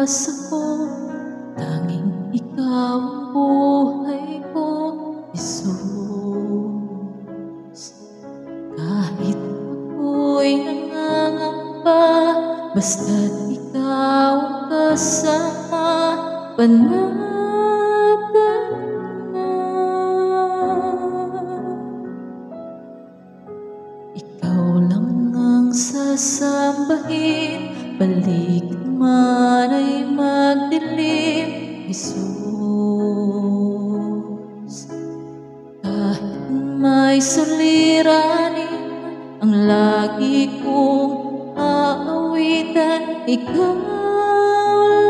oras ako, tanging ikaw ang buhay ko, Jesus. Kahit ako'y nangangamba, basta't ikaw ang kasama, panatag na. Ikaw lang ang sasambahin, paligid man ay magdilim, Jesus. Kahit may suliranin, ang lagi kong aawitan, ikaw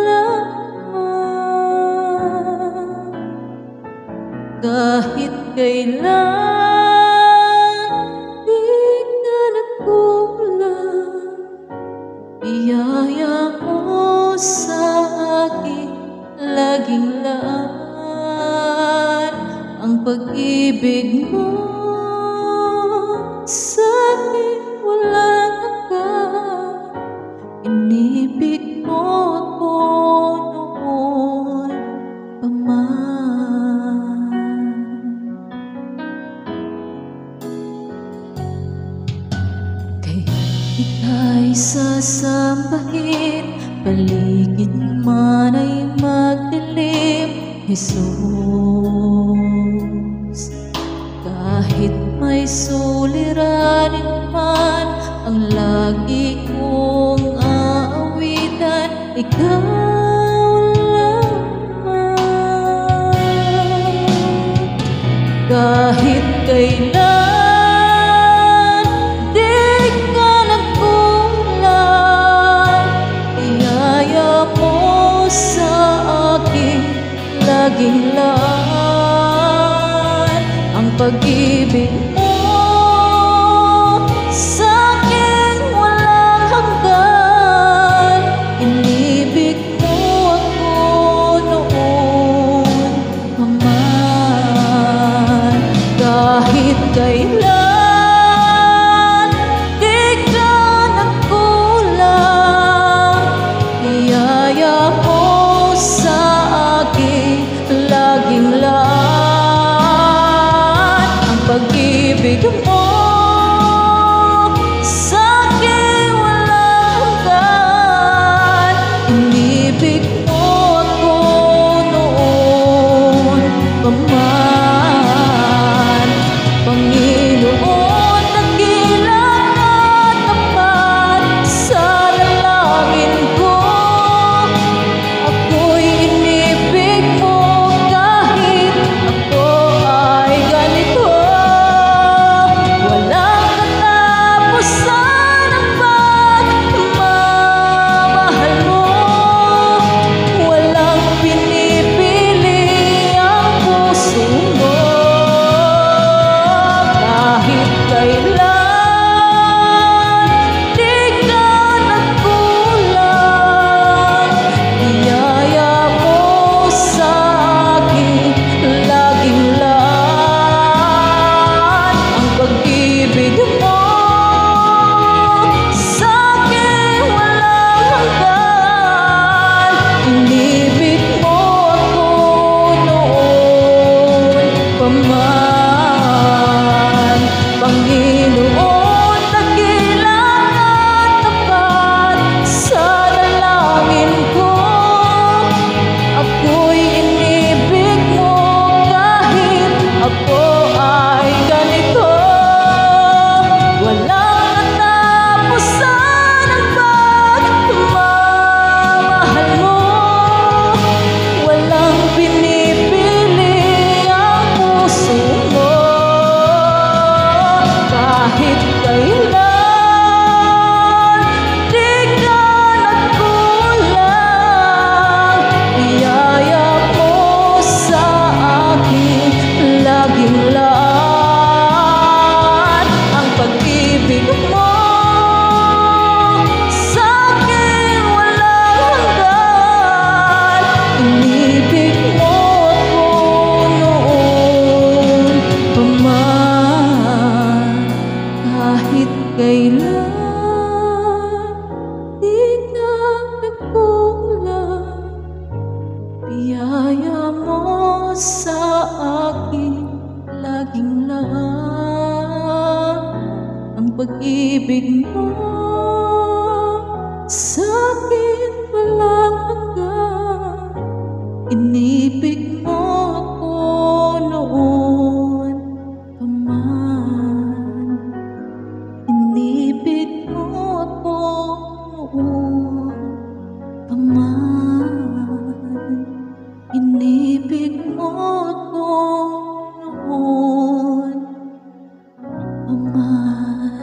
lamang. Kahit kailan di ka nagkulang, biyaya mo sa akin laging laan. Ang pag-ibig mo sa akin walang hanggan. Inibig mo ako noon pa man. Kaya ika'y sasambahin, paligid man ay magdilim, Jesus. Kahit may suliranin man, ang lagi kong aawitan, ikaw lamang. Kahit kailan di ka nagkulang, biyaya mo sa akin laging laan. Ang pag-ibig mo sa akin walang hanggan. Inibig mo ako noon pa man. Kahit kailan di ka nagkulang, biyaya mo sa akin laging laan. Ang pag-ibig mo sa akin walang hanggan. Inibig mo ako noon pa man. Panginoon, dakilang at tapat sa dalangin ko. Ako'y inibig mo kahit ako ay ganito. Biyaya mo sa akin laging lang, ang pag-ibig mo sa'kin walang hanggan. Inibig mo ako noon pa man, inibig mo ako noon pa man, inibig mo ako noon pa man.